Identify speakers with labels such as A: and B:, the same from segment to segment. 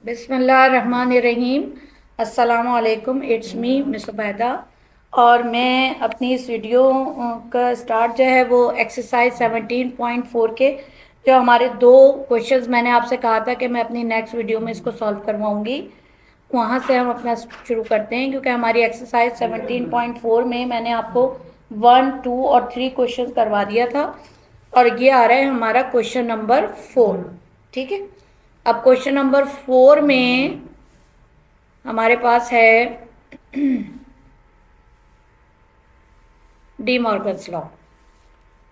A: बिस्मिल्लाहिर्रहमानिर्रहीम। अस्सलामु अलैकुम। It's me miss Ubaida. और मैं अपनी इस वीडियो का स्टार्ट जो है वो एक्सरसाइज 17.4 के जो हमारे दो क्वेश्चंस मैंने आपसे कहा था कि मैं अपनी नेक्स्ट वीडियो में इसको सॉल्व करवाऊंगी, वहाँ से हम अपना शुरू करते हैं। क्योंकि हमारी एक्सरसाइज 17.4 में मैंने आपको 1, 2 और 3 क्वेश्चन करवा दिया था और ये आ रहा है हमारा क्वेश्चन नंबर 4। ठीक है, अब क्वेश्चन नंबर 4 में हमारे पास है डी मॉर्गन्स लॉ।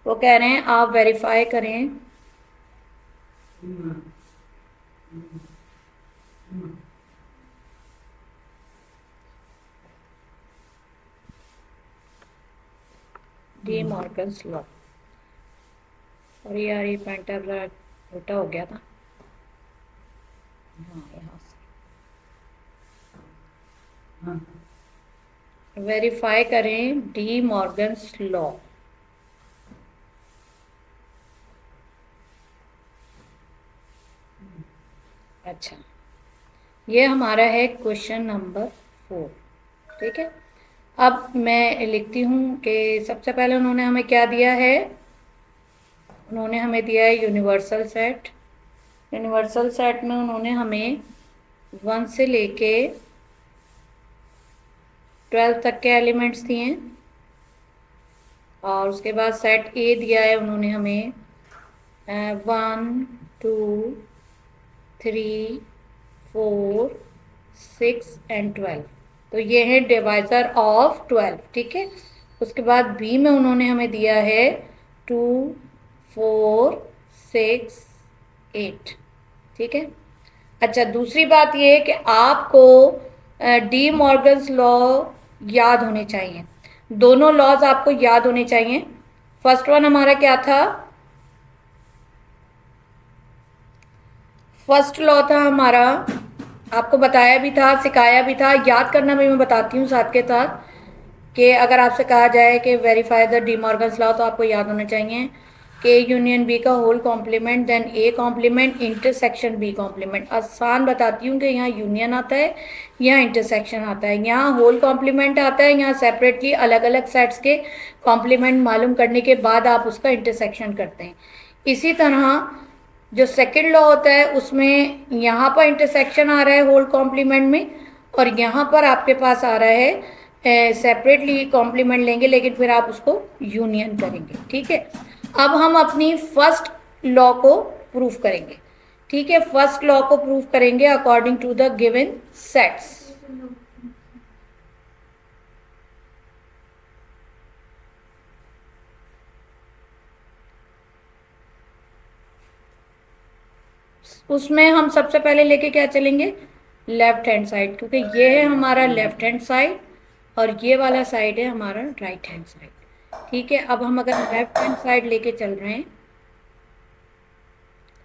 A: वो कह रहे हैं आप वेरीफाई करें डी मॉर्गन्स लॉ। और यार ये पेंटर उल्टा हो गया था। हाँ, यहाँ से वेरीफाई करें डी मॉर्गन्स लॉ। अच्छा, ये हमारा है क्वेश्चन नंबर 4। ठीक है, अब मैं लिखती हूँ कि सबसे पहले उन्होंने हमें क्या दिया है। उन्होंने हमें दिया है यूनिवर्सल सेट। यूनिवर्सल सेट में उन्होंने हमें 1 से लेके 12 तक के एलिमेंट्स दिए हैं। और उसके बाद सेट ए दिया है उन्होंने हमें 1, 2, 3, 4, 6 एंड 12। तो ये है डिवाइजर ऑफ 12। ठीक है, उसके बाद बी में उन्होंने हमें दिया है 2, 4, 6, 8। ठीक है, अच्छा दूसरी बात ये है कि आपको डी मॉर्गन्स लॉ याद होने चाहिए। दोनों लॉज आपको याद होने चाहिए। फर्स्ट वन हमारा क्या था? फर्स्ट लॉ था हमारा, आपको बताया भी था, सिखाया भी था, याद करना भी मैं बताती हूँ साथ के साथ, कि अगर आपसे कहा जाए कि verify the De Morgan's law तो आपको याद होना चाहिए के यूनियन बी का whole complement then A complement intersection B complement. आसान बताती हूँ कि यहाँ यूनियन आता है, यहाँ इंटरसेक्शन आता है, यहाँ होल कॉम्प्लीमेंट आता है, यहाँ सेपरेटली अलग अलग सेट्स के कॉम्प्लीमेंट मालूम करने के बाद आप उसका इंटरसेक्शन करते हैं। इसी तरह जो सेकंड लॉ होता है उसमें यहाँ पर इंटरसेक्शन आ रहा है होल कॉम्प्लीमेंट में, और यहाँ पर आपके पास आ रहा है सेपरेटली कॉम्प्लीमेंट लेंगे लेकिन फिर आप उसको यूनियन करेंगे। ठीक है, अब हम अपनी फर्स्ट लॉ को प्रूफ करेंगे। ठीक है, फर्स्ट लॉ को प्रूफ करेंगे according to the given sets. उसमें हम सबसे पहले लेके क्या चलेंगे? लेफ्ट हैंड साइड, क्योंकि ये है हमारा लेफ्ट हैंड साइड और ये वाला साइड है हमारा राइट हैंड साइड। ठीक है, अब हम अगर लेफ्ट हैंड साइड लेके चल रहे हैं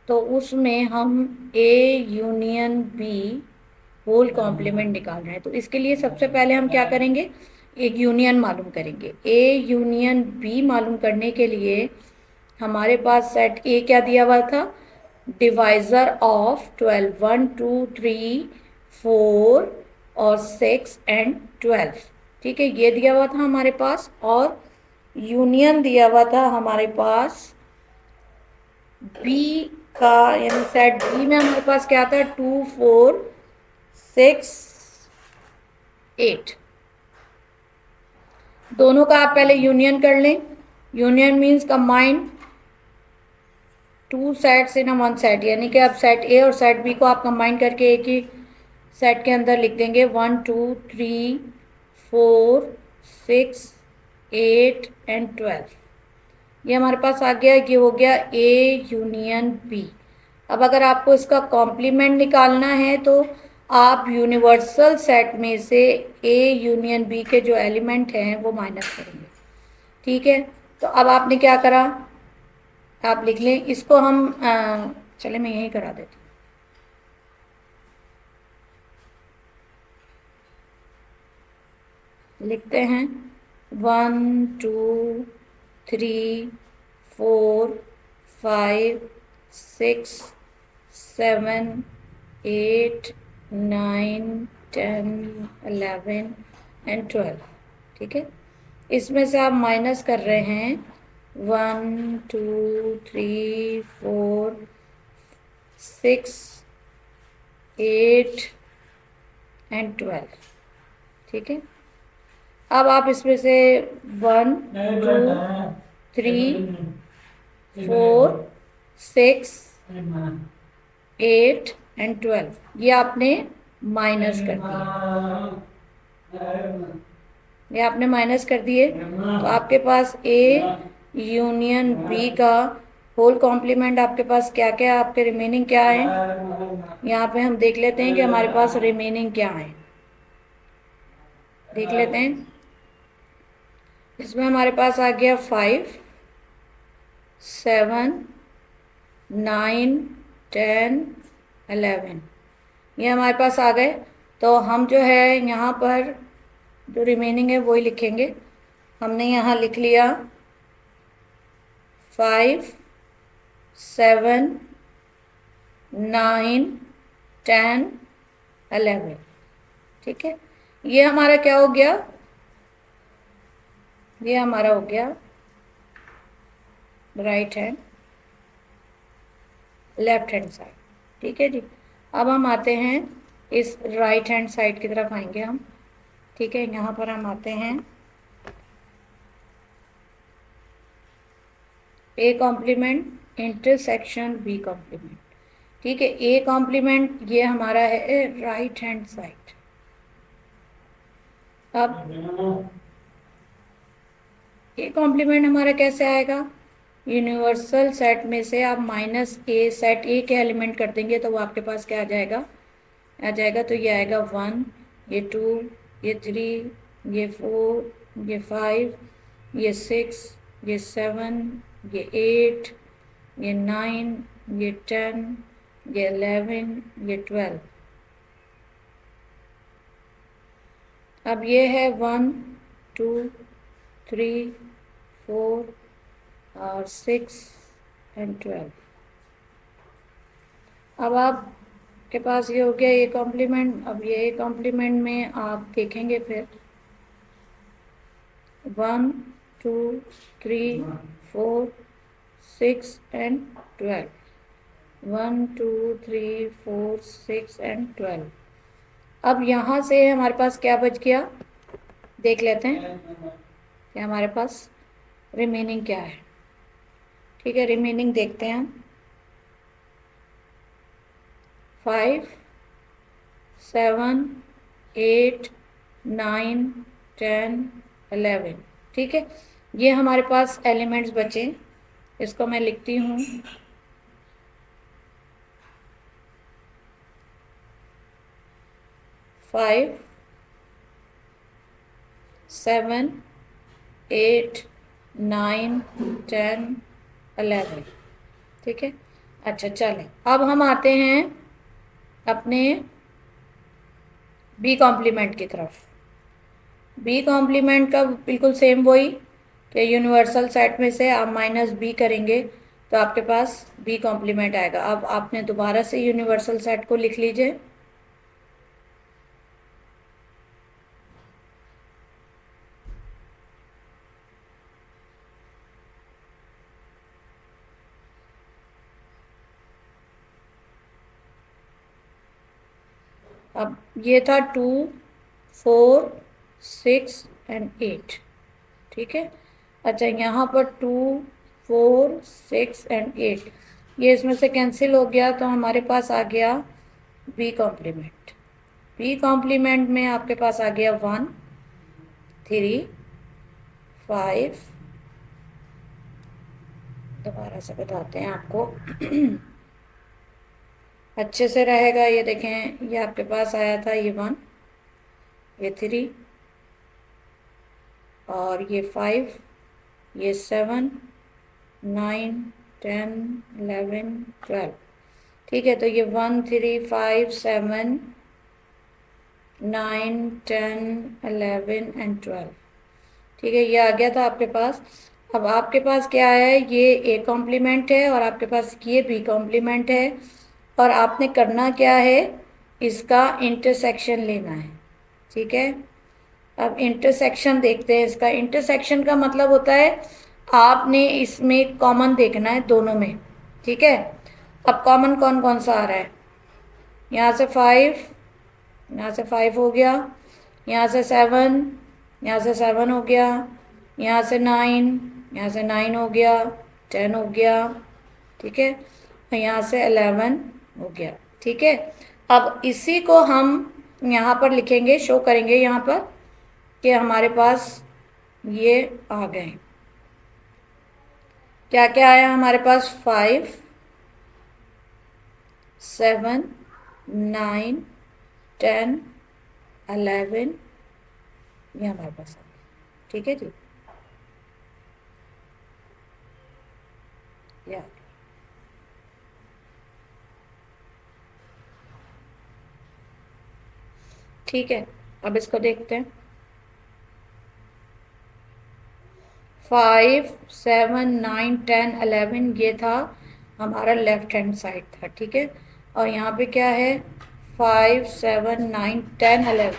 A: तो उसमें हम A union B whole complement निकाल रहे हैं। तो इसके लिए सबसे पहले हम क्या करेंगे? एक यूनियन मालूम करेंगे। ए यूनियन बी मालूम करने के लिए हमारे पास सेट ए क्या दिया हुआ था? डिवाइजर ऑफ 12, 1, 2, 3, 4 और 6 एंड 12। ठीक है, ये दिया हुआ था हमारे पास। और यूनियन दिया हुआ था हमारे पास बी का, यानी सेट बी में हमारे पास क्या था? 2, 4, 6, 8। दोनों का आप पहले यूनियन कर लें। Union means combine two sets in one set, यानी कि अब सेट ए और सेट बी को आप कंबाइन करके एक ही सेट के अंदर लिख देंगे। 1, 2, 3, 4, 6, 8 एंड 12। ये हमारे पास आ गया, ये हो गया ए यूनियन बी। अब अगर आपको इसका कॉम्प्लीमेंट निकालना है तो आप यूनिवर्सल सेट में से ए यूनियन बी के जो एलिमेंट हैं वो माइनस करेंगे। ठीक है, तो अब आपने क्या करा? आप लिख लें इसको। हम चले मैं यही करा देती हूँ। लिखते हैं 1, 2, 3, 4, 5, 6, 7, 8, 9, 10, 11 एंड 12। ठीक है, इसमें से आप माइनस कर रहे हैं 1, 2, 3, 4, 6, 8 एंड 12। ठीक है, अब आप इसमें से 1, 2, 3, 4, 6, 8 एंड 12 ये आपने माइनस कर दिए, ये आपने माइनस कर दिए। तो आपके पास ए यूनियन बी का होल कॉम्प्लीमेंट आपके पास क्या क्या, आपके रिमेनिंग क्या है, यहाँ पे हम देख लेते हैं कि हमारे पास रिमेनिंग क्या है। देख लेते हैं, इसमें हमारे पास आ गया 5, 7, 9, 10, 11 ये हमारे पास आ गए। तो हम जो है यहाँ पर जो रिमेनिंग है वही लिखेंगे। हमने यहाँ लिख लिया 5, 7, 9, 10, 11। ठीक है, ये हमारा क्या हो गया, ये हमारा हो गया right hand, left hand side. ठीक है जी, अब हम आते हैं इस राइट हैंड साइड की तरफ आएंगे हम। ठीक है, यहाँ पर हम आते हैं A complement intersection B complement. ठीक है, ए कॉम्प्लीमेंट ये हमारा है राइट हैंड साइड। अब ए कॉम्प्लीमेंट हमारा कैसे आएगा, यूनिवर्सल सेट में से आप माइनस ए, सेट ए के एलिमेंट कर देंगे तो वो आपके पास क्या आ जाएगा, तो ये आएगा 1, ये 2, ये 3, ये 4, ये 5, ये 6, ये 7, ये 8, ये 9, ये 10, ये 11, ये 12। अब ये है 1, 2, 3, 4 और 6 एंड 12। अब आपके पास ये हो गया ये कॉम्प्लीमेंट। अब ये कॉम्प्लीमेंट में आप देखेंगे फिर 1, 2, 3, 4, 6 एंड 12। 1, 2, 3, 4, 6 एंड 12। अब यहाँ से हमारे पास क्या बच गया, देख लेते हैं कि हमारे पास रिमेनिंग क्या है। ठीक है, रिमेनिंग देखते हैं हम 5, 7, 8, 9, 10, 11। ठीक है, ये हमारे पास एलिमेंट्स बचे, इसको मैं लिखती हूँ 5, 7, 8, 9, 10, 11। ठीक है, अच्छा चलें, अब हम आते हैं अपने बी कॉम्प्लीमेंट की तरफ। बी कॉम्प्लीमेंट का बिल्कुल सेम वही कि यूनिवर्सल सेट में से आप माइनस बी करेंगे तो आपके पास बी कॉम्प्लीमेंट आएगा। अब आपने दोबारा से यूनिवर्सल सेट को लिख लीजिए। अब ये था 2, 4, 6 एंड 8। ठीक है, अच्छा यहाँ पर 2, 4, 6 एंड 8 ये इसमें से कैंसिल हो गया तो हमारे पास आ गया बी कॉम्प्लीमेंट। बी कॉम्प्लीमेंट में आपके पास आ गया 1, 3, 5। दोबारा से बताते हैं आपको अच्छे से रहेगा। ये देखें, ये आपके पास आया था ये 1, ये 3 और ये 5, ये 7, 9, 10, 11, 12। ठीक है, तो ये 1, 3, 5, 7, 9, 10, 11 एंड 12। ठीक है, ये आ गया था आपके पास। अब आपके पास क्या है, ये ए कॉम्प्लीमेंट है और आपके पास ये बी कॉम्प्लीमेंट है और आपने करना क्या है, इसका इंटरसेक्शन लेना है, ठीक है। अब इंटरसेक्शन देखते हैं। इसका इंटरसेक्शन का मतलब होता है आपने इसमें कॉमन देखना है दोनों में, ठीक है। अब कॉमन कौन कौन सा आ रहा है, यहाँ से 5, यहाँ से 5 हो गया, यहाँ से 7, यहाँ से 7 हो गया, यहाँ से 9, यहाँ से 9 हो गया, 10 हो गया, ठीक है, और यहाँ से 11 हो गया, ठीक है। अब इसी को हम यहाँ पर लिखेंगे, शो करेंगे यहाँ पर कि हमारे पास ये आ गए। क्या क्या आया हमारे पास, 5, 7, 9, 10, 11, ये हमारे पास आ गया, ठीक है जी। या ठीक है, अब इसको देखते हैं। 5, 7, 9, 10, 11 ये था हमारा लेफ्ट हैंड साइड था, ठीक है। और यहाँ पे क्या है, 5, 7, 9, 10, 11,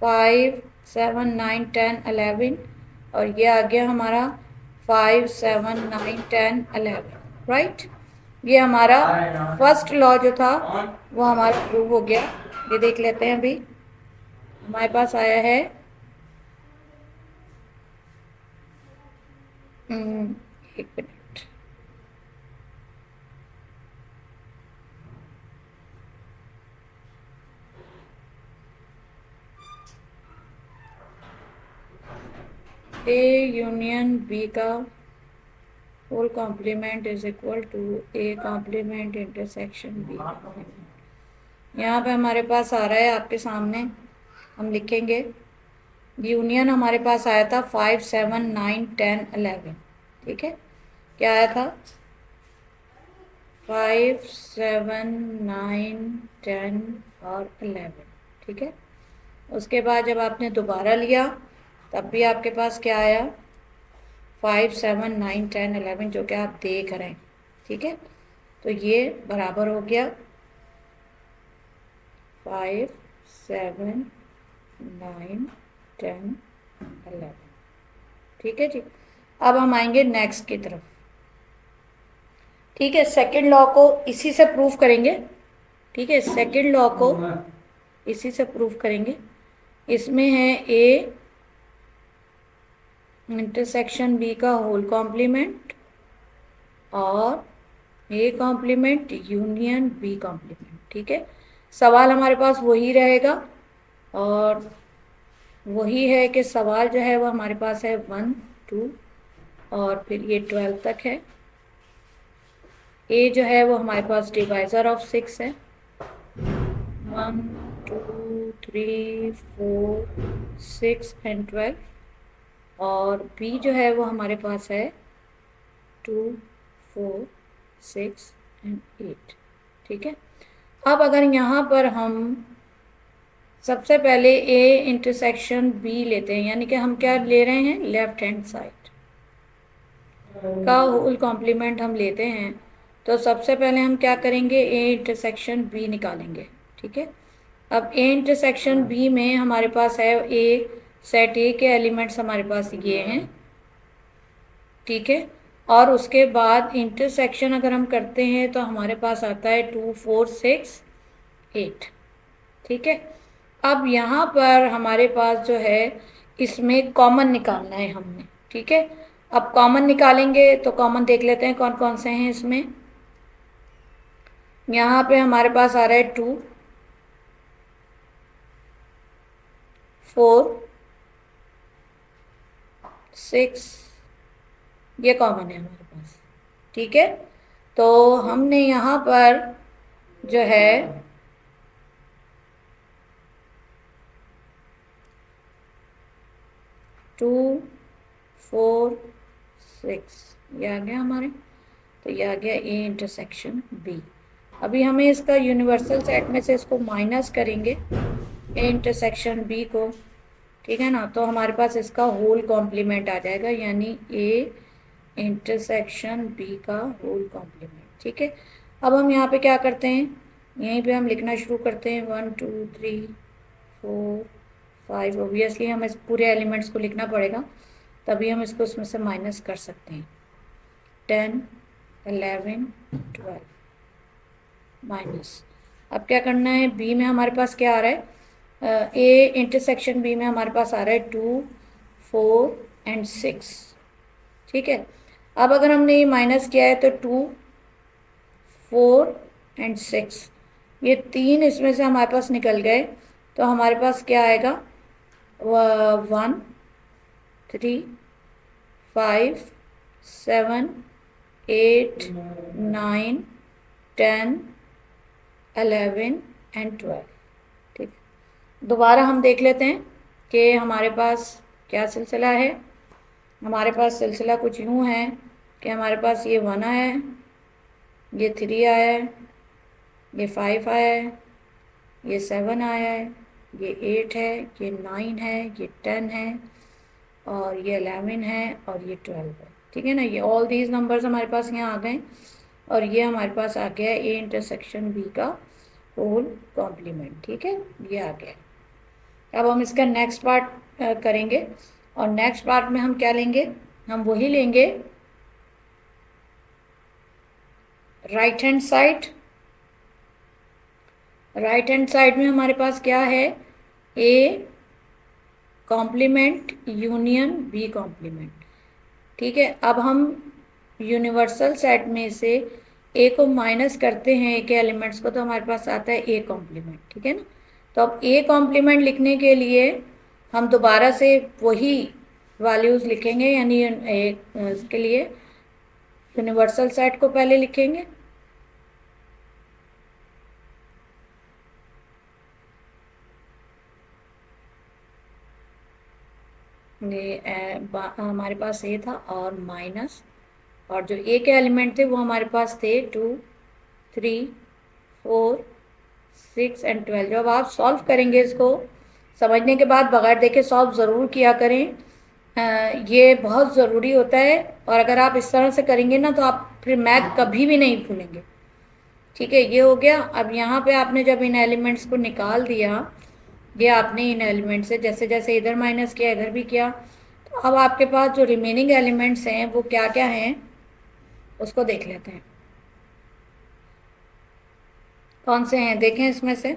A: 5, 7, 9, 10, 11, और ये आ गया हमारा 5, 7, 9, 10, 11, राइट। ये हमारा फर्स्ट लॉ जो था वो हमारा प्रूव हो गया। ये देख लेते हैं। अभी हमारे पास आया है एक मिनट, ए यूनियन बी का whole complement is equal to A complement intersection B complement. यहाँ पे हमारे पास आ रहा है आपके सामने, हम लिखेंगे। यूनियन हमारे पास आया था 5, 7, 9, 10, 11, ठीक है। क्या आया था, 5, 7, 9, 10 और 11, ठीक है। उसके बाद जब आपने दोबारा लिया तब भी आपके पास क्या आया, 5, 7, 9, 10, 11, जो कि आप देख रहे हैं, ठीक है। तो ये बराबर हो गया 5, 7, 9, 10, 11, ठीक है जी। अब हम आएंगे नेक्स्ट की तरफ, ठीक है। सेकंड लॉ को इसी से प्रूफ करेंगे, ठीक है। सेकंड लॉ को इसी से प्रूफ करेंगे। इसमें है ए इंटरसेक्शन बी का होल कॉम्प्लीमेंट और A complement union B complement, ठीक है। सवाल हमारे पास वही रहेगा और वही है कि सवाल जो है वो हमारे पास है 1, 2 और फिर ये 12 तक है। ए जो है वो हमारे पास डिवाइजर ऑफ 6 है, 1, 2, 3, 4, 6 एंड 12। और बी जो है वो हमारे पास है 2, 4, 6 एंड 8, ठीक है। अब अगर यहाँ पर हम सबसे पहले ए इंटरसेक्शन बी लेते हैं, यानी कि हम क्या ले रहे हैं, लेफ्ट हैंड साइड का होल कॉम्प्लीमेंट हम लेते हैं, तो सबसे पहले हम क्या करेंगे, ए इंटरसेक्शन बी निकालेंगे, ठीक है। अब ए इंटरसेक्शन बी में हमारे पास है ए, सेट ए के एलिमेंट्स हमारे पास ये हैं, ठीक है। और उसके बाद इंटरसेक्शन अगर हम करते हैं तो हमारे पास आता है 2, 4, 6, 8, ठीक है। अब यहाँ पर हमारे पास जो है इसमें कॉमन निकालना है हमने, ठीक है। अब कॉमन निकालेंगे तो कॉमन देख लेते हैं कौन कौन से हैं इसमें। यहाँ पे हमारे पास आ रहा है 2, 4, 6, ये कॉमन है हमारे पास, ठीक है। तो हमने यहाँ पर जो है 2, 4, 6 ये आ गया हमारे, तो ये आ गया ए इंटरसेक्शन बी। अभी हमें इसका यूनिवर्सल सेट में से इसको माइनस करेंगे ए इंटरसेक्शन बी को, ठीक है ना। तो हमारे पास इसका होल कॉम्प्लीमेंट आ जाएगा, यानी ए इंटरसेक्शन बी का होल कॉम्प्लीमेंट, ठीक है। अब हम यहाँ पे क्या करते हैं, यहीं पे हम लिखना शुरू करते हैं 1 2 3 4 5। ऑब्वियसली हमें इस पूरे एलिमेंट्स को लिखना पड़ेगा, तभी हम इसको इसमें से माइनस कर सकते हैं। 10 11 12 माइनस। अब क्या करना है, बी में हमारे पास क्या आ रहा है, ए इंटरसेक्शन बी में हमारे पास आ रहा है 2 4 एंड 6। ठीक है, अब अगर हमने ये माइनस किया है तो 2 4 एंड 6, ये 3 इसमें से हमारे पास निकल गए, तो हमारे पास क्या आएगा, 1 3 5 7 8 9 10 11 एंड 12। ठीक है, दोबारा हम देख लेते हैं कि हमारे पास क्या सिलसिला है। हमारे पास सिलसिला कुछ यूँ है कि हमारे पास ये 1 आया है, ये 3 आया है, ये 5 आया है, ये 7 आया है, ये 8 है, ये 9 है, ये 10 है, और ये 11 है, और ये 12 है। ठीक है ना, ये ऑल दीज नंबर्स हमारे पास यहाँ आ गए, और ये हमारे पास आ गया ए इंटरसेक्शन बी का होल कॉम्प्लीमेंट। ठीक है, ये आ गया। अब हम इसका नेक्स्ट पार्ट करेंगे, और नेक्स्ट पार्ट में हम क्या लेंगे, हम वही लेंगे right hand side. Right hand side में हमारे पास क्या है, A complement union B complement. ठीक है, अब हम यूनिवर्सल सेट में से ए को माइनस करते हैं, ए के एलिमेंट्स को, तो हमारे पास आता है ए कॉम्प्लीमेंट। ठीक है ना, तो अब ए कॉम्प्लीमेंट लिखने के लिए हम दोबारा से वही वैल्यूज़ लिखेंगे, यानी इसके लिए यूनिवर्सल सेट को पहले लिखेंगे, ये हमारे पास ए था और माइनस, और जो ए के एलिमेंट थे वो हमारे पास थे 2 3 4 6 एंड 12। जब आप सॉल्व करेंगे इसको, समझने के बाद बगैर देखे सॉल्व ज़रूर किया करें, ये बहुत ज़रूरी होता है। और अगर आप इस तरह से करेंगे ना, तो आप फिर मैथ कभी भी नहीं भूलेंगे। ठीक है, ये हो गया। अब यहाँ पे आपने जब इन एलिमेंट्स को निकाल दिया, ये आपने इन एलिमेंट से जैसे जैसे इधर माइनस किया इधर भी किया, तो अब आपके पास जो रिमेनिंग एलिमेंट्स हैं वो क्या क्या हैं उसको देख लेते हैं। कौन से हैं देखें, इसमें से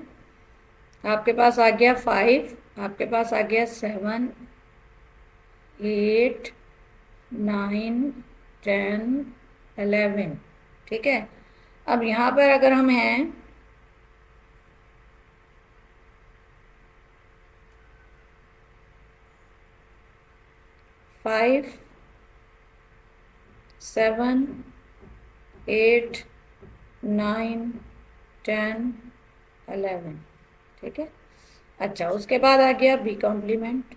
A: आपके पास आ गया 5, आपके पास आ गया 7 8 9 10 11। ठीक है, अब यहाँ पर अगर हम हैं 5 7 8 9 10 11। ठीक है, अच्छा उसके बाद आ गया बी कॉम्प्लीमेंट।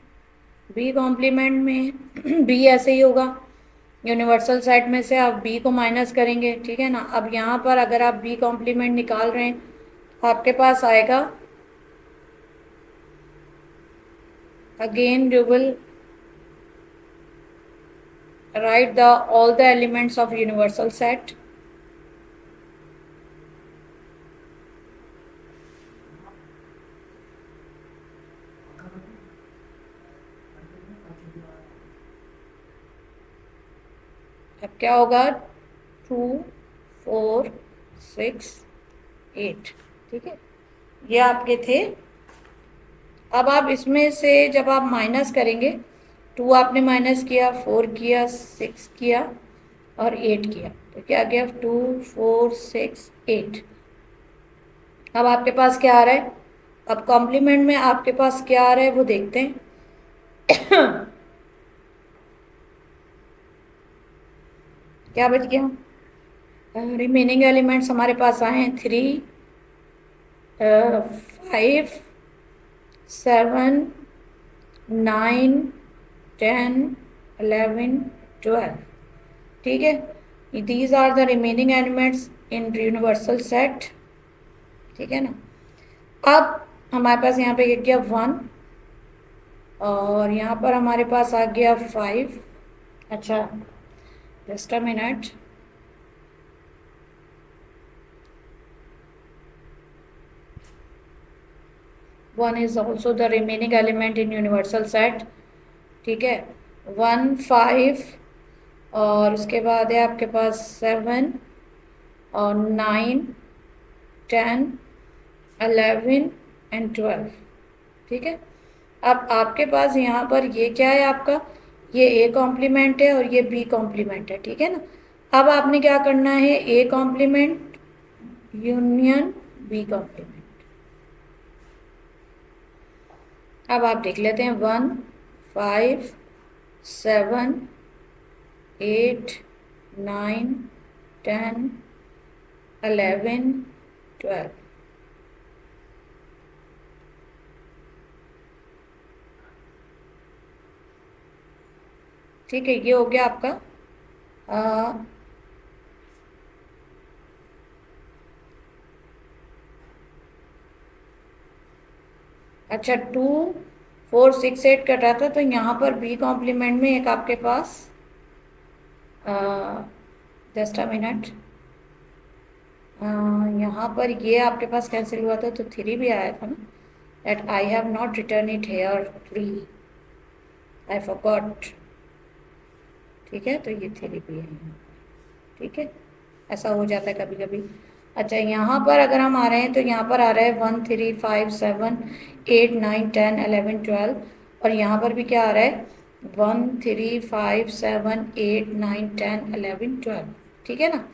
A: बी कॉम्प्लीमेंट में बी ऐसे ही होगा, यूनिवर्सल सेट में से आप बी को माइनस करेंगे। ठीक है ना, अब यहाँ पर अगर आप बी कॉम्प्लीमेंट निकाल रहे हैं तो आपके पास आएगा, again you will write the all the elements of universal set। अब क्या होगा, 2 4 6 8। ठीक है, ये आपके थे। अब आप इसमें से जब आप माइनस करेंगे, 2 आपने माइनस किया, 4 किया, 6 किया और 8 किया, तो क्या गया 2 4 6 8। अब आपके पास क्या आ रहा है, अब कॉम्प्लीमेंट में आपके पास क्या आ रहा है वो देखते हैं। क्या बच गया, रिमेनिंग एलिमेंट्स हमारे पास आए हैं 3 5 7 9 10 11 12। ठीक है, these are the remaining elements in universal set। ठीक है ना, अब हमारे पास यहाँ पे गया 1, और यहाँ पर हमारे पास आ गया 5। अच्छा just a minute, 1 is also the remaining element in universal set, ठीक है। 1 5 और उसके बाद है आपके पास 7 और 9 10 11 एंड 12, ठीक है। अब आपके पास यहाँ पर ये क्या है आपका, ये ए कॉम्प्लीमेंट है और ये बी कॉम्प्लीमेंट है, ठीक है ना। अब आपने क्या करना है, A complement union B complement. अब आप देख लेते हैं 1 5 7 8 9 10 11 12, ठीक है। ये हो गया आपका अच्छा 2 4 6 8 कटा था, तो यहाँ पर बी कॉम्प्लीमेंट में एक आपके पास जस्ट अ मिनट, यहाँ पर ये आपके पास कैंसिल हुआ था तो 3 भी आया था ना, that I have not return it here 3, I forgot, ठीक है। तो ये 3 भी है यहाँ, ठीक है। ऐसा हो जाता है कभी कभी। अच्छा यहाँ पर अगर हम आ रहे हैं तो यहाँ पर आ रहा है 1 3 5 7 8 9 10 11 12, और यहाँ पर भी क्या आ रहा है 1 3 5 7 8 9 10 11 12, ठीक है ना,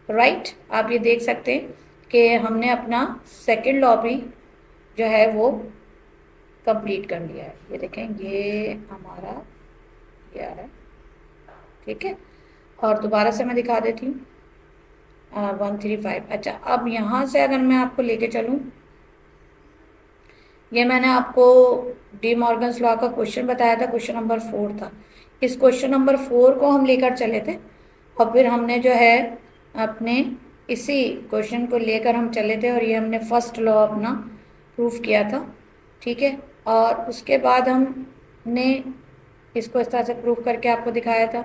A: राइट। आप ये देख सकते हैं कि हमने अपना सेकंड लॉ भी जो है वो कंप्लीट कर लिया है। ये देखें, ये हमारा ये आ रहा है, ठीक है। और दोबारा से मैं दिखा देती हूँ 1 3 5। अच्छा अब यहाँ से अगर मैं आपको लेके चलूँ, ये मैंने आपको डी मॉर्गन्स लॉ का क्वेश्चन बताया था, क्वेश्चन नंबर 4 था। इस क्वेश्चन नंबर 4 को हम लेकर चले थे और फिर हमने जो है अपने इसी क्वेश्चन को लेकर हम चले थे और ये हमने फर्स्ट लॉ अपना प्रूफ किया था, ठीक है। और उसके बाद हमने इसको इस तरह से प्रूफ करके आपको दिखाया था।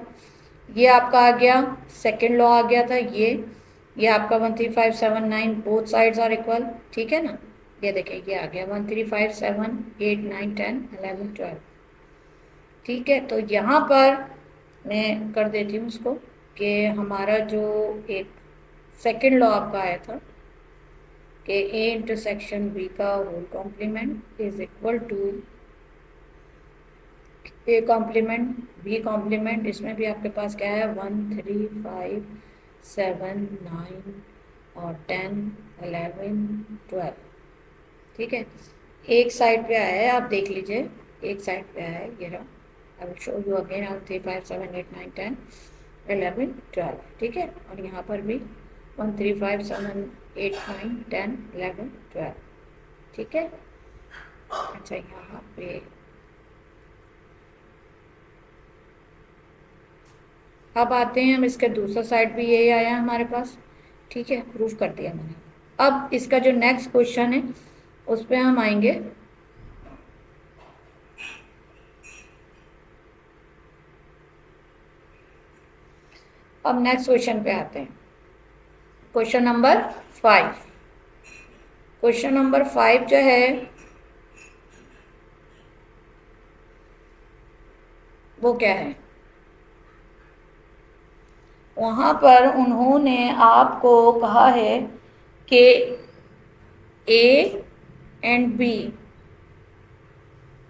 A: ये आपका आ गया सेकेंड लॉ आ गया था, ये आपका 1 3 5 7 9 बोथ साइड्स आर इक्वल, ठीक है ना। ये देखिए ये आ गया 1 3 5 7 8 9 10 11 12, ठीक है। तो यहाँ पर मैं कर देती हूँ उसको कि हमारा जो एक सेकंड लॉ आपका आया था कि ए इंटरसेक्शन बी का whole complement is equal to A complement B complement, इसमें भी आपके पास क्या है 1 3 5 7 9 और 10 11 12, ठीक है। एक साइड पे आया है, आप देख लीजिए एक साइड पे आया है, ये रहा। I will show you again 1 3 5 7 8 9 10 11 12, ठीक है। और यहाँ पर भी 1 3 5 7 8 9 10 11 12, ठीक है। अच्छा यहाँ पे अब आते हैं हम, इसके दूसरा साइड भी यही आया हमारे पास, ठीक है, प्रूफ कर दिया मैंने। अब इसका जो नेक्स्ट क्वेश्चन है उस पर हम आएंगे। अब नेक्स्ट क्वेश्चन पे आते हैं, क्वेश्चन नंबर 5। क्वेश्चन नंबर 5 जो है वो क्या है, वहां पर उन्होंने आपको कहा है कि ए एंड बी,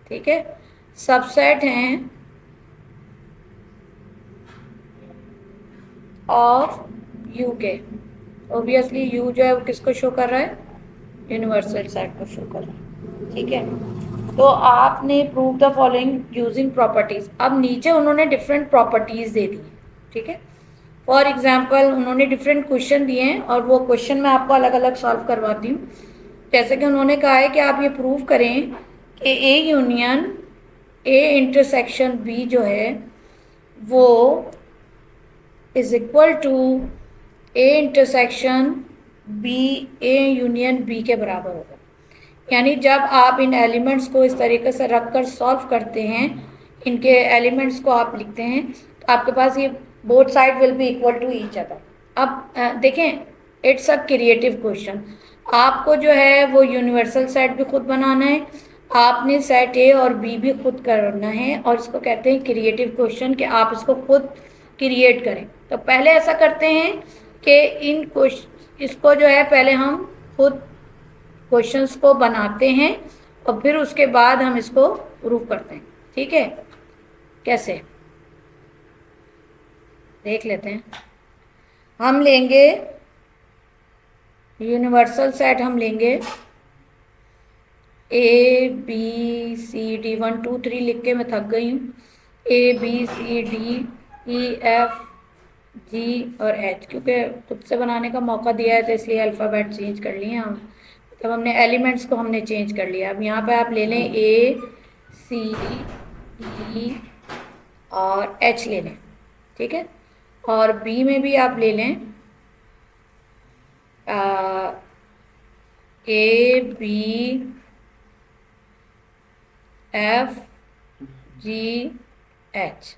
A: ठीक है, सबसेट हैं ऑफ यू के। ऑब्वियसली यू जो है वो किसको शो कर रहा है, यूनिवर्सल सेट को शो कर रहा है, ठीक है। तो आपने prove the following using properties. अब नीचे उन्होंने डिफरेंट प्रॉपर्टीज दे दी, ठीक है। फॉर एग्जाम्पल उन्होंने डिफरेंट क्वेश्चन दिए हैं और वो क्वेश्चन मैं आपको अलग अलग सॉल्व करवाती हूँ। जैसे कि उन्होंने कहा है कि आप ये प्रूव करें कि A union A intersection B जो है वो is equal to A intersection B A union B के बराबर होगा। यानी जब आप इन एलिमेंट्स को इस तरीके से रख कर सॉल्व करते हैं, इनके एलिमेंट्स को आप लिखते हैं, तो आपके पास ये both side will be equal to each other. अब देखें, इट्स अ क्रिएटिव क्वेश्चन। आपको जो है वो यूनिवर्सल सेट भी खुद बनाना है, आपने सेट ए और बी भी खुद करना है, और इसको कहते हैं क्रिएटिव क्वेश्चन, कि आप इसको खुद क्रिएट करें। तो पहले ऐसा करते हैं कि इन क्वेश्चन इसको जो है पहले हम खुद क्वेश्चंस को बनाते हैं और फिर उसके बाद हम इसको प्रूव करते हैं। ठीक है, कैसे देख लेते हैं। हम लेंगे यूनिवर्सल सेट, हम लेंगे ए बी सी डी, 1 2 3 लिख के मैं थक गई हूँ। A B C D E F G और एच, क्योंकि खुद से बनाने का मौका दिया है तो इसलिए अल्फ़ाबेट चेंज कर लिए हम, मतलब हमने एलिमेंट्स को हमने चेंज कर लिया। अब यहाँ पे आप ले लें ए सी ई और एच ले लें, ठीक है। और बी में भी आप ले लें A B F G H,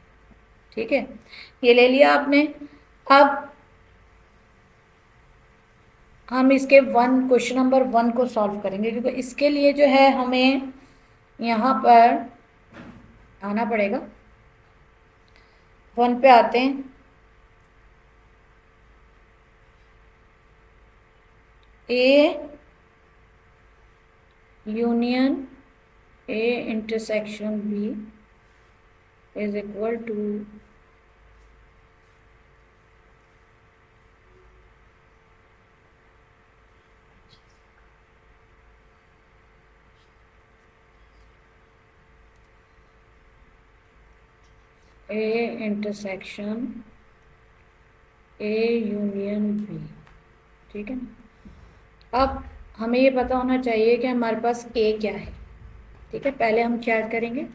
A: ठीक है, ये ले लिया आपने। अब हम इसके क्वेश्चन नंबर 1 को सॉल्व करेंगे, क्योंकि इसके लिए जो है हमें यहाँ पर आना पड़ेगा। 1 पे आते हैं। A union A intersection B is equal to A intersection A union B, ठीक है ना। अब हमें ये पता होना चाहिए कि हमारे पास ए क्या है, ठीक है। पहले हम क्या करेंगे,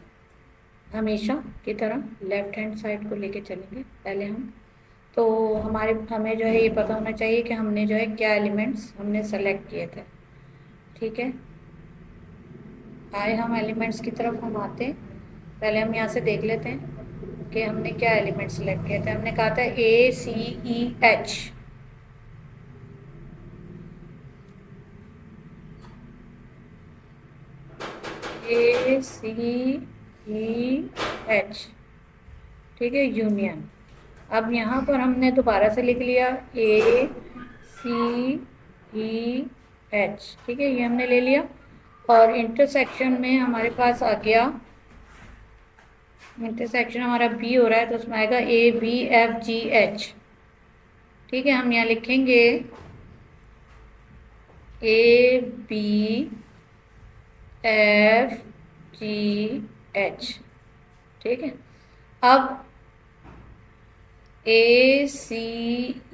A: हमेशा की तरह लेफ्ट हैंड साइड को लेके चलेंगे पहले हम। तो हमें जो है ये पता होना चाहिए कि हमने जो है क्या एलिमेंट्स हमने सेलेक्ट किए थे, ठीक है। आए हम एलिमेंट्स की तरफ हम आते हैं। पहले हम यहाँ से देख लेते हैं कि हमने क्या एलिमेंट सेलेक्ट किए थे। हमने कहा था ए C E H, A C E H, ठीक है, यूनियन। अब यहाँ पर हमने दोबारा से लिख लिया ए सी ई एच, ठीक है, ये हमने ले लिया। और इंटरसेक्शन में हमारे पास आ गया, इंटरसेक्शन हमारा बी हो रहा है तो उसमें आएगा A B F G H, ठीक है। हम यहाँ लिखेंगे A B F G H, ठीक है। अब ए सी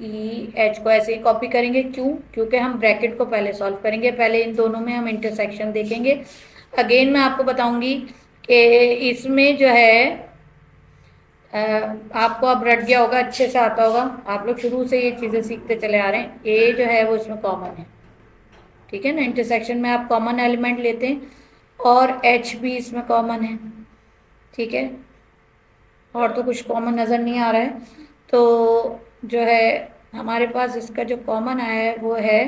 A: ई एच को ऐसे ही कॉपी करेंगे, क्यों, क्योंकि हम ब्रैकेट को पहले सॉल्व करेंगे, पहले इन दोनों में हम इंटरसेक्शन देखेंगे। अगेन मैं आपको बताऊंगी कि इसमें जो है आपको अब रट गया होगा, अच्छे से आता होगा, आप लोग शुरू से ये चीज़ें सीखते चले आ रहे हैं। ए जो है वो इसमें कॉमन है, ठीक है ना। इंटरसेक्शन में आप कॉमन एलिमेंट लेते हैं और एच भी इसमें कॉमन है, ठीक है। और तो कुछ कॉमन नज़र नहीं आ रहा है, तो जो है हमारे पास इसका जो कॉमन आया है वो है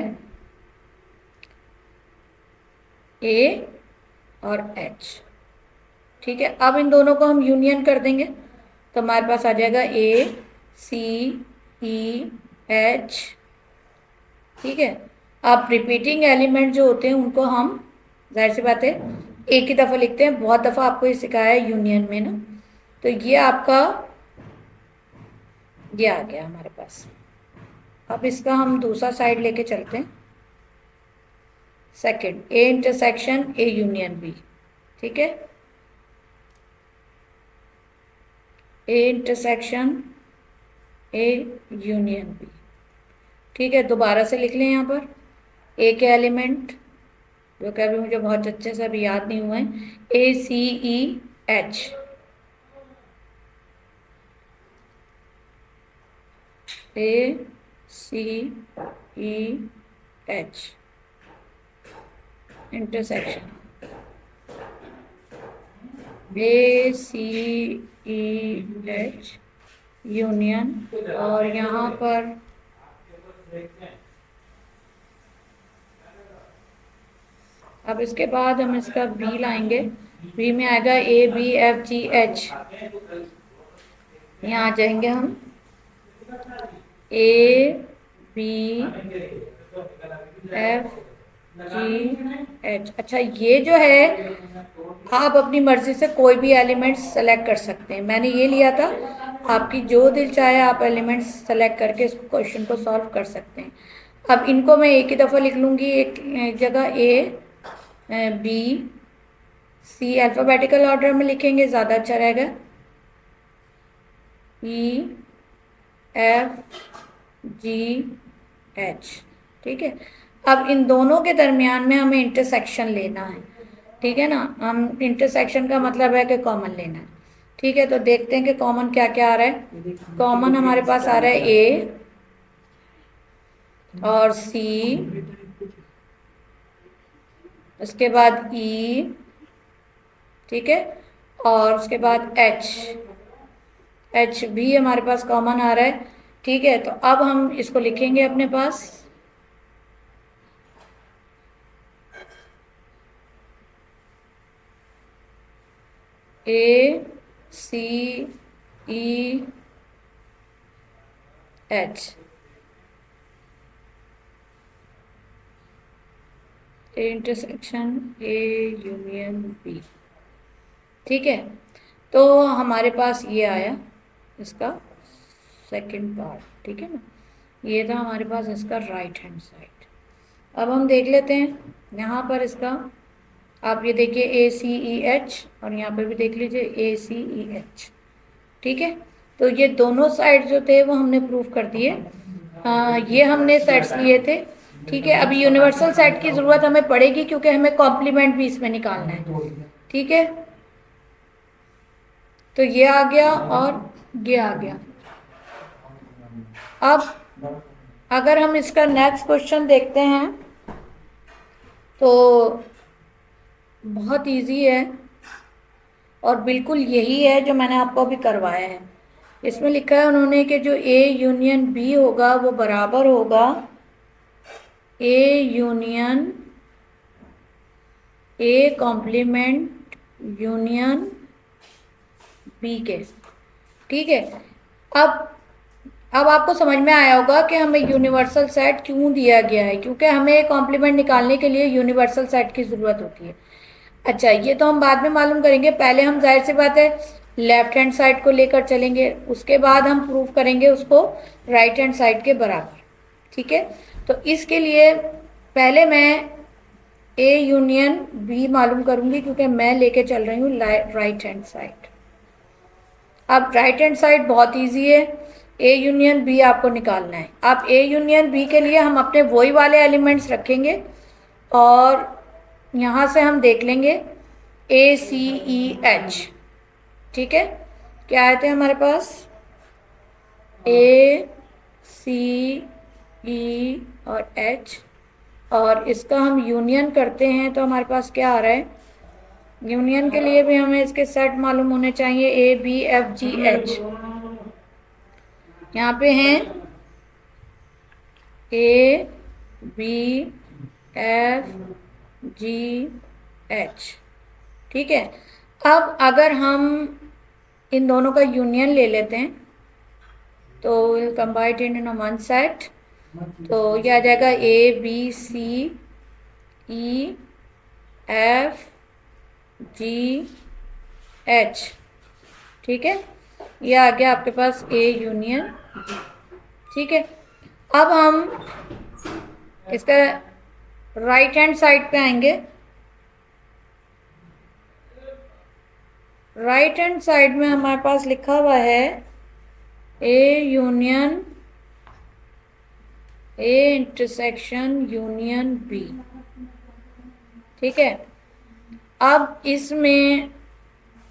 A: ए और एच, ठीक है। अब इन दोनों को हम यूनियन कर देंगे तो हमारे पास आ जाएगा ए सी ई एच, ठीक है। अब रिपीटिंग एलिमेंट जो होते हैं उनको हम जाहिर सी बात है एक ही दफ़ा लिखते हैं, बहुत दफ़ा आपको ये सिखाया है यूनियन में ना। तो ये आपका ये आ गया हमारे पास। अब इसका हम दूसरा साइड लेके चलते हैं, second A intersection A union B, ठीक है, A intersection A union B, ठीक है। दोबारा से लिख लें यहाँ पर ए के एलिमेंट, जो कि अभी मुझे बहुत अच्छे से अभी याद नहीं हुए हैं, A C E H, A C E H intersection A C E H union, और यहाँ पर अब इसके बाद हम इसका बी लाएंगे। बी में आएगा A B F G H. यहाँ आ जाएंगे हम A B F G H. अच्छा, ये जो है आप अपनी मर्जी से कोई भी एलिमेंट सेलेक्ट कर सकते हैं। मैंने ये लिया था, आपकी जो दिल चाहे आप एलिमेंट्स सेलेक्ट करके इस क्वेश्चन को सॉल्व कर सकते हैं। अब इनको मैं एक ही दफ़ा लिख लूँगी, एक जगह A B C alphabetical order में लिखेंगे, ज़्यादा अच्छा रहेगा। E F G H. ठीक है, अब इन दोनों के दरमियान में हमें इंटरसेक्शन लेना है। ठीक है ना, हम इंटरसेक्शन का मतलब है कि कॉमन लेना है। ठीक है, तो देखते हैं कि कॉमन क्या क्या आ रहा है। कॉमन हमारे पास आ रहा है ए और सी, उसके बाद ई, ठीक है, और उसके बाद एच। एच भी हमारे पास कॉमन आ रहा है। ठीक है, तो अब हम इसको लिखेंगे अपने पास A C E H. Intersection A union B. ठीक है, तो हमारे पास ये आया इसका सेकंड पार्ट। ठीक है ना, ये था हमारे पास इसका राइट हैंड साइड। अब हम देख लेते हैं यहाँ पर इसका। आप ये देखिए ए सी ई एच, और यहाँ पर भी देख लीजिए ए सी ई एच। ठीक है, तो ये दोनों साइड जो थे वो हमने प्रूव कर दिए। ये हमने सेट्स लिए थे। ठीक है, अभी यूनिवर्सल सेट की ज़रूरत हमें पड़ेगी क्योंकि हमें कॉम्प्लीमेंट भी इसमें निकालना है। ठीक है, तो ये आ गया और ये आ गया। अब अगर हम इसका नेक्स्ट क्वेश्चन देखते हैं तो बहुत इजी है और बिल्कुल यही है जो मैंने आपको अभी करवाया है। इसमें लिखा है उन्होंने कि जो ए यूनियन बी होगा वो बराबर होगा A union A complement union B के। ठीक है, अब आपको समझ में आया होगा कि हमें यूनिवर्सल सेट क्यों दिया गया है, क्योंकि हमें कॉम्प्लीमेंट निकालने के लिए यूनिवर्सल सेट की ज़रूरत होती है। अच्छा, ये तो हम बाद में मालूम करेंगे, पहले हम जाहिर सी बात है लेफ्ट हैंड साइड को लेकर चलेंगे, उसके बाद हम प्रूव करेंगे उसको राइट हैंड साइड के बराबर। ठीक है, तो इसके लिए पहले मैं ए यूनियन बी मालूम करूंगी क्योंकि मैं लेके चल रही हूँ राइट हैंड साइड। अब राइट हैंड साइड बहुत इजी है, ए यूनियन बी आपको निकालना है। अब ए यूनियन बी के लिए हम अपने वही वाले एलिमेंट्स रखेंगे और यहाँ से हम देख लेंगे ए सी ई एच। ठीक है, क्या आए थे हमारे पास ए सी ई और एच, और इसका हम यूनियन करते हैं तो हमारे पास क्या आ रहा है। यूनियन के लिए भी हमें इसके सेट मालूम होने चाहिए A B F G H. यहाँ पे हैं A B F G H. ठीक है, अब अगर हम इन दोनों का यूनियन ले लेते हैं तो will combine in one set, तो ये आ जाएगा A B C E F G H. ठीक है, ये आ गया आपके पास ए यूनियन बी। ठीक है, अब हम इसका राइट हैंड साइड पे आएंगे। राइट हैंड साइड में हमारे पास लिखा हुआ है A union A intersection union B. ठीक है, अब इसमें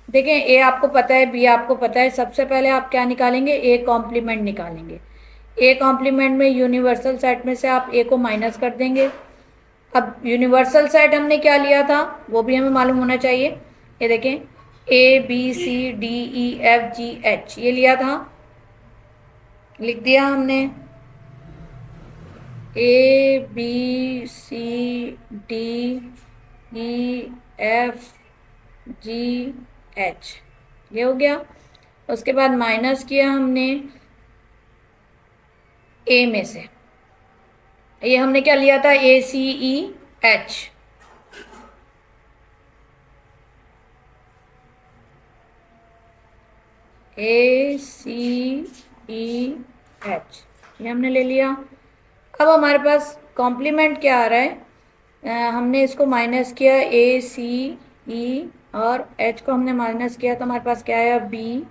A: देखें ए आपको पता है बी आपको पता है, सबसे पहले आप क्या निकालेंगे, ए कॉम्प्लीमेंट निकालेंगे। ए कॉम्प्लीमेंट में यूनिवर्सल सेट में से आप ए को माइनस कर देंगे। अब यूनिवर्सल सेट हमने क्या लिया था वो भी हमें मालूम होना चाहिए। ये देखें A B C D E F G H ये लिया था, लिख दिया हमने A B C D E F G H, ये हो गया। उसके बाद माइनस किया हमने ए में से, ये हमने क्या लिया था, ए C E H, A C E H, ये हमने ले लिया। अब हमारे पास कॉम्प्लीमेंट क्या आ रहा है, हमने इसको माइनस किया, ए सी ई और एच को हमने माइनस किया, तो हमारे पास क्या आया, बी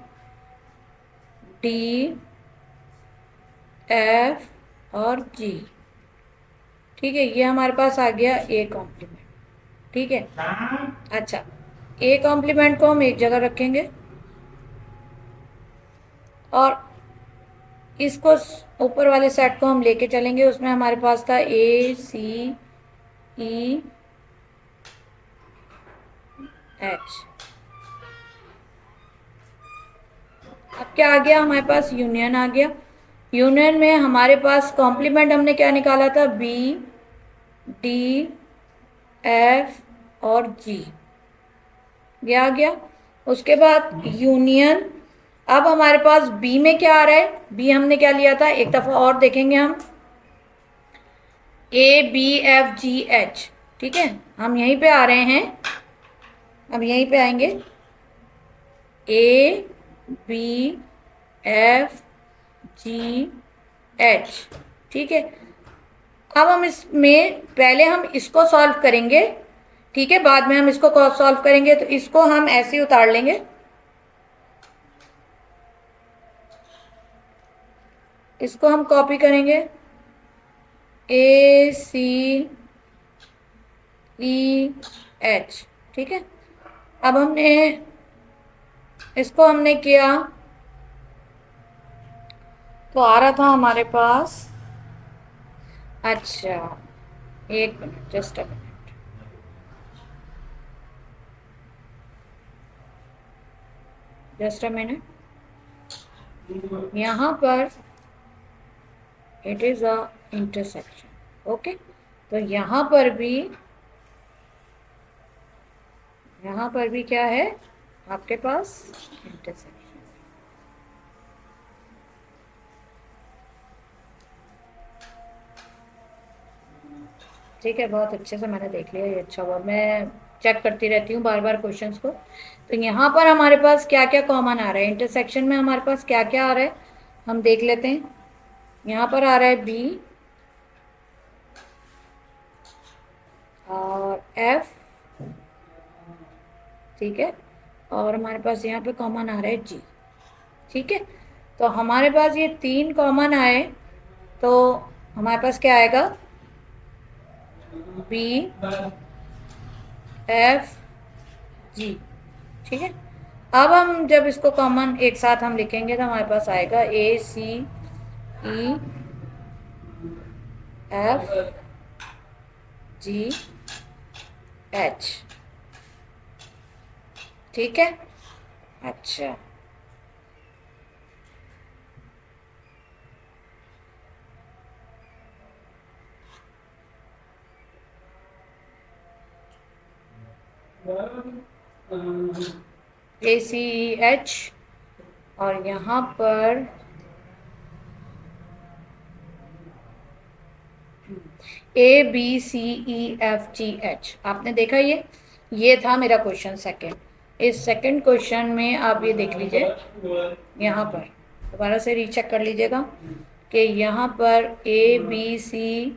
A: डी एफ और जी। ठीक है, ये हमारे पास आ गया ए कॉम्प्लीमेंट। ठीक है, अच्छा, ए कॉम्प्लीमेंट को हम एक जगह रखेंगे और इसको ऊपर वाले सेट को हम लेके चलेंगे, उसमें हमारे पास था ए सी ई एच। अब क्या आ गया हमारे पास, यूनियन आ गया। यूनियन में हमारे पास कॉम्प्लीमेंट हमने क्या निकाला था, बी डी एफ और जी, ये आ गया। उसके बाद यूनियन, अब हमारे पास बी में क्या आ रहा है, बी हमने क्या लिया था, एक दफा और देखेंगे हम, A B F G H. ठीक है, हम यहीं पे आ रहे हैं, अब यहीं पे आएंगे, A B F G H. ठीक है, अब हम इसमें पहले हम इसको सॉल्व करेंगे, ठीक है, बाद में हम इसको सॉल्व करेंगे। तो इसको हम ऐसे ही उतार लेंगे, इसको हम कॉपी करेंगे, ए सी ई एच। ठीक है, अब हमने इसको हमने किया तो आ रहा था हमारे पास, अच्छा एक minute, just a minute, just a minute, यहाँ पर it is a intersection. Okay, तो यहाँ पर भी क्या है आपके पास, इंटरसेक्शन। ठीक है, बहुत अच्छे से मैंने देख लिया, ये अच्छा हुआ, मैं चेक करती रहती हूँ बार बार क्वेश्चंस को। तो यहाँ पर हमारे पास क्या क्या कॉमन आ रहा है, इंटरसेक्शन में हमारे पास क्या क्या आ रहा है, हम देख लेते हैं। यहाँ पर आ रहा है बी और एफ, ठीक है, और हमारे पास यहाँ पे कॉमन आ रहा है जी। ठीक है, तो हमारे पास ये तीन कॉमन आए, तो हमारे पास क्या आएगा, बी एफ जी। ठीक है, अब हम जब इसको कॉमन एक साथ हम लिखेंगे तो हमारे पास आएगा ए C E F G H. ठीक है, अच्छा, ए सी ई एच और यहाँ पर A B C E F G H. आपने देखा, ये था मेरा क्वेश्चन सेकंड। इस सेकंड क्वेश्चन में आप ये देख लीजिए, यहाँ पर दोबारा से रीचेक कर लीजिएगा कि यहाँ पर ए बी सी,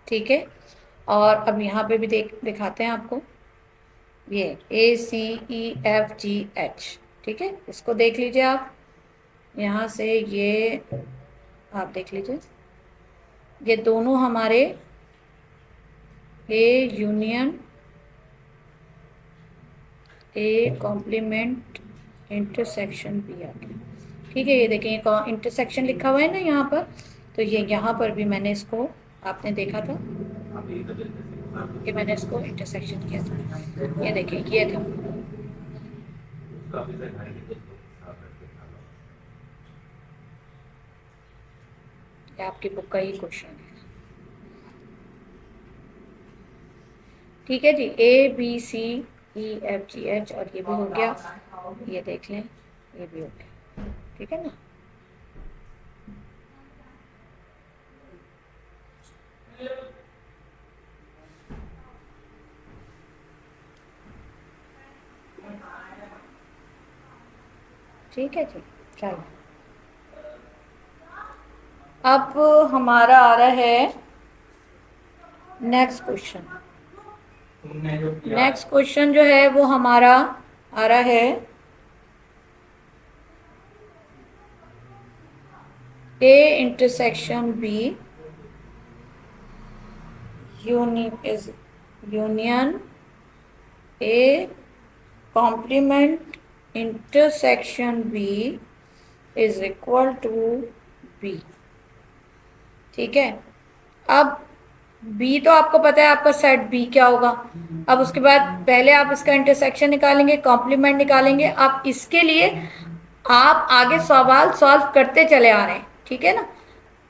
A: ठीक है, और अब यहाँ पे भी दिखाते हैं आपको, ये ए C E F G H. ठीक है, इसको देख लीजिए आप, यहाँ से ये आप देख लीजिए, ये दोनों हमारे A union A complement intersection भी आ गया। ठीक है, ये देखें, ये इंटरसेक्शन लिखा हुआ है ना यहाँ पर, तो ये यहाँ पर भी मैंने इसको, आपने देखा था कि मैंने इसको इंटरसेक्शन किया था, ये देखिए, ये था, ये आपकी बुक का ही क्वेश्चन है। ठीक है जी, ABCEFGH, और ये भी हो गया, ये देख लें, ये भी हो गया, ठीक है ना। ठीक है जी, चलो अब हमारा आ रहा है नेक्स्ट क्वेश्चन। नेक्स्ट क्वेश्चन जो है वो हमारा आ रहा है A intersection B is union A complement intersection B is equal to B। ठीक है, अब B तो आपको पता है आपका सेट B क्या होगा। अब उसके बाद पहले आप इसका इंटरसेक्शन निकालेंगे, कॉम्प्लीमेंट निकालेंगे। आप इसके लिए आप आगे सवाल सॉल्व करते चले आ रहे हैं, ठीक है ना।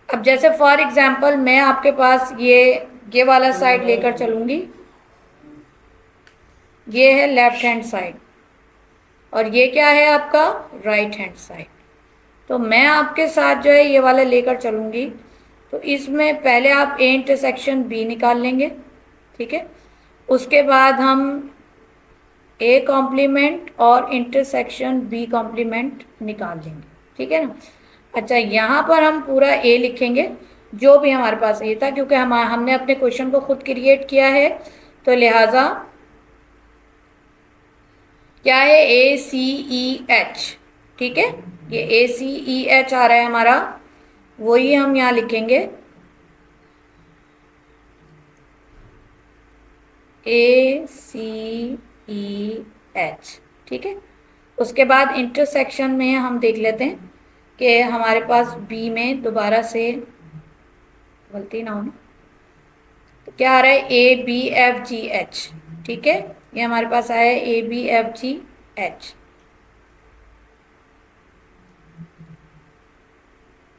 A: अब जैसे फॉर एग्जांपल मैं आपके पास ये वाला साइड लेकर चलूंगी, ये है लेफ्ट हैंड साइड और ये क्या है आपका राइट हैंड साइड। तो मैं आपके साथ जो है ये वाला लेकर चलूंगी, तो इसमें पहले आप ए इंटरसेक्शन बी निकाल लेंगे, ठीक है। उसके बाद हम ए कॉम्प्लीमेंट और इंटरसेक्शन बी कॉम्प्लीमेंट निकाल लेंगे, ठीक है ना। अच्छा, यहाँ पर हम पूरा ए लिखेंगे जो भी हमारे पास ए था, क्योंकि हमने अपने क्वेश्चन को खुद क्रिएट किया है, तो लिहाजा क्या है ACEH, ठीक है। ये ACEH आ रहा है हमारा, वही हम यहाँ लिखेंगे ACEH, ठीक है। उसके बाद इंटरसेक्शन में हम देख लेते हैं कि हमारे पास बी में दोबारा से गलती ना हो, तो क्या आ रहा है ABFGH, ठीक है। ये हमारे पास आया है ABFGH,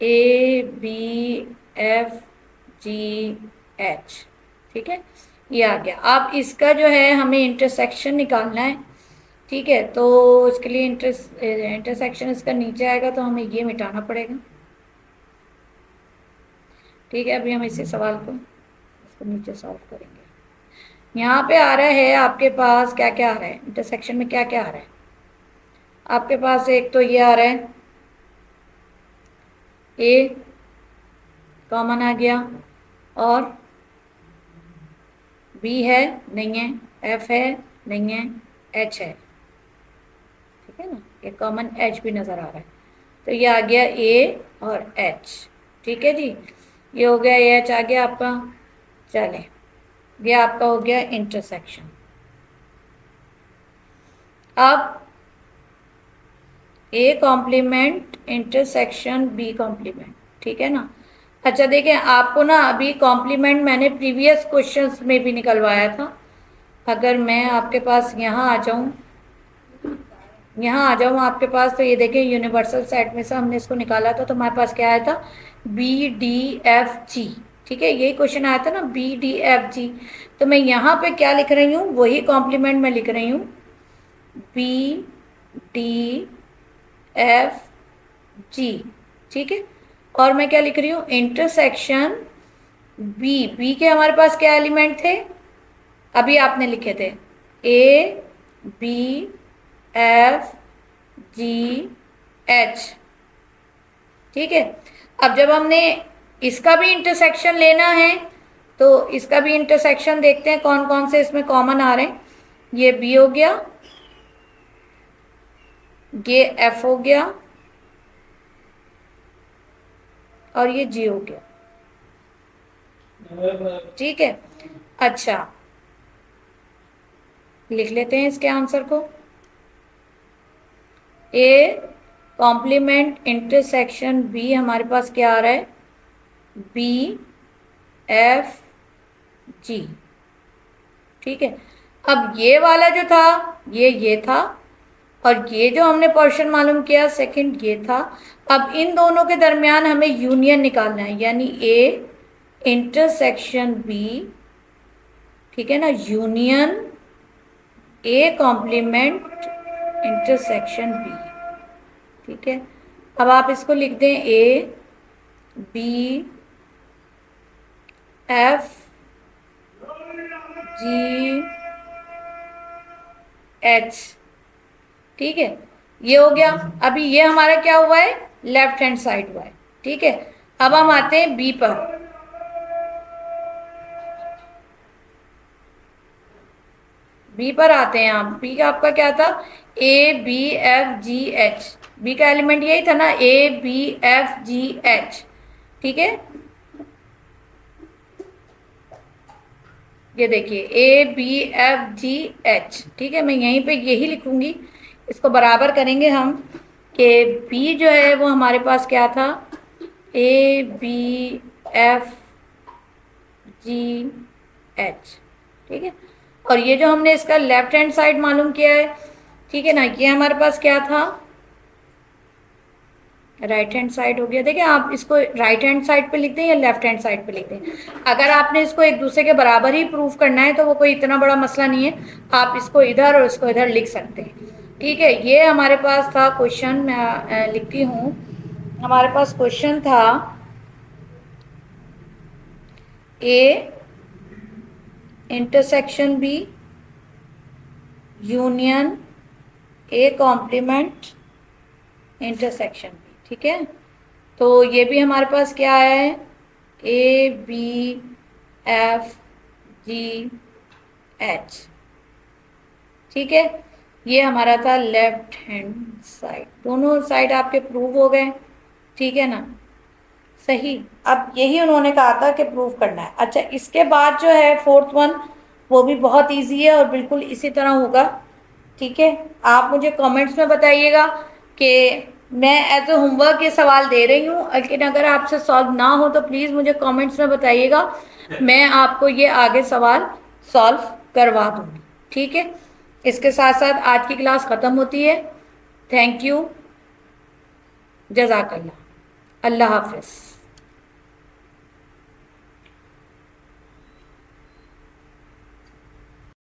A: ABFGH, ठीक है, ये आ गया। अब इसका जो है हमें इंटरसेक्शन निकालना है, ठीक है। तो इसके लिए इंटरसेक्शन इसका नीचे आएगा, तो हमें ये मिटाना पड़ेगा, ठीक है। अभी हम इसी सवाल को इसको नीचे सॉल्व करेंगे। यहाँ पे आ रहा है आपके पास क्या क्या आ रहा है, इंटरसेक्शन में क्या क्या आ रहा है आपके पास। एक तो ये आ रहा है ए कॉमन आ गया, और बी है नहीं है, एफ है नहीं है, एच है, ठीक है ना। ये कॉमन एच भी नज़र आ रहा है, तो ये आ गया ए और एच, ठीक है जी। ये हो गया एच आ गया आपका। चले, ये आपका हो गया इंटरसेक्शन। अब A complement intersection B complement, ठीक है ना। अच्छा देखिए, आपको ना अभी कॉम्प्लीमेंट मैंने प्रीवियस क्वेश्चंस में भी निकलवाया था। अगर मैं आपके पास यहाँ आ जाऊँ आपके पास, तो ये देखिए यूनिवर्सल सेट में से हमने इसको निकाला था, तो हमारे पास क्या आया था BDFG, ठीक है। यही क्वेश्चन आया था ना BDFG। तो मैं यहाँ पे क्या लिख रही हूँ, वही कॉम्प्लीमेंट में लिख रही हूँ BDFG, ठीक है। और मैं क्या लिख रही हूँ इंटरसेक्शन बी के हमारे पास क्या एलिमेंट थे, अभी आपने लिखे थे ABFGH, ठीक है। अब जब हमने इसका भी इंटरसेक्शन लेना है, तो इसका भी इंटरसेक्शन देखते हैं कौन कौन से इसमें कॉमन आ रहे हैं। ये बी हो गया, ये एफ हो गया, और ये जी हो गया, ठीक है। अच्छा, लिख लेते हैं इसके आंसर को। ए कॉम्प्लीमेंट इंटरसेक्शन बी हमारे पास क्या आ रहा है BFG, ठीक है। अब ये वाला जो था ये था, और ये जो हमने पोर्शन मालूम किया सेकंड ये था। अब इन दोनों के दरमियान हमें यूनियन निकालना है, यानी ए इंटरसेक्शन बी ठीक है ना, union A complement intersection B. ठीक है, अब आप इसको लिख दें A B F G H. ठीक है, ये हो गया। अभी ये हमारा क्या हुआ है, लेफ्ट हैंड साइड हुआ है। ठीक है, अब हम आते हैं बी पर। बी पर आते हैं हम। बी का आपका क्या था, A B F G H. B का एलिमेंट यही था ना, A B F G H. ठीक है, ये देखिए A B F G H. ठीक है, मैं यहीं पे यही लिखूंगी, इसको बराबर करेंगे हम कि बी जो है वो हमारे पास क्या था, A B F G H. ठीक है, और ये जो हमने इसका लेफ्ट हैंड साइड मालूम किया है, ठीक है ना, ये हमारे पास क्या था, राइट हैंड साइड हो गया। देखिए आप इसको राइट हैंड साइड पे लिख दें या लेफ्ट हैंड साइड पे लिख दें। अगर आपने इसको एक दूसरे के बराबर ही प्रूफ करना है तो वो कोई इतना बड़ा मसला नहीं है, आप इसको इधर और इसको इधर लिख सकते हैं। ठीक है, ये हमारे पास था क्वेश्चन, मैं लिखती हूँ। हमारे पास क्वेश्चन था A intersection B union A complement intersection B. ठीक है, तो ये भी हमारे पास क्या है, A B F G H. ठीक है, ये हमारा था लेफ्ट हैंड साइड। दोनों साइड आपके प्रूव हो गए। ठीक है ना, सही। अब यही उन्होंने कहा था कि प्रूव करना है। अच्छा, इसके बाद जो है फोर्थ वन, वो भी बहुत इजी है और बिल्कुल इसी तरह होगा। ठीक है, आप मुझे कमेंट्स में बताइएगा कि मैं एज ए होमवर्क ये सवाल दे रही हूँ, लेकिन अगर आपसे सॉल्व ना हो तो प्लीज़ मुझे कमेंट्स में बताइएगा, मैं आपको ये आगे सवाल सॉल्व करवा दूँगी। ठीक है, इसके साथ साथ आज की क्लास ख़त्म होती है। थैंक यू, जज़ाकल्लाह, अल्लाह हाफिज़।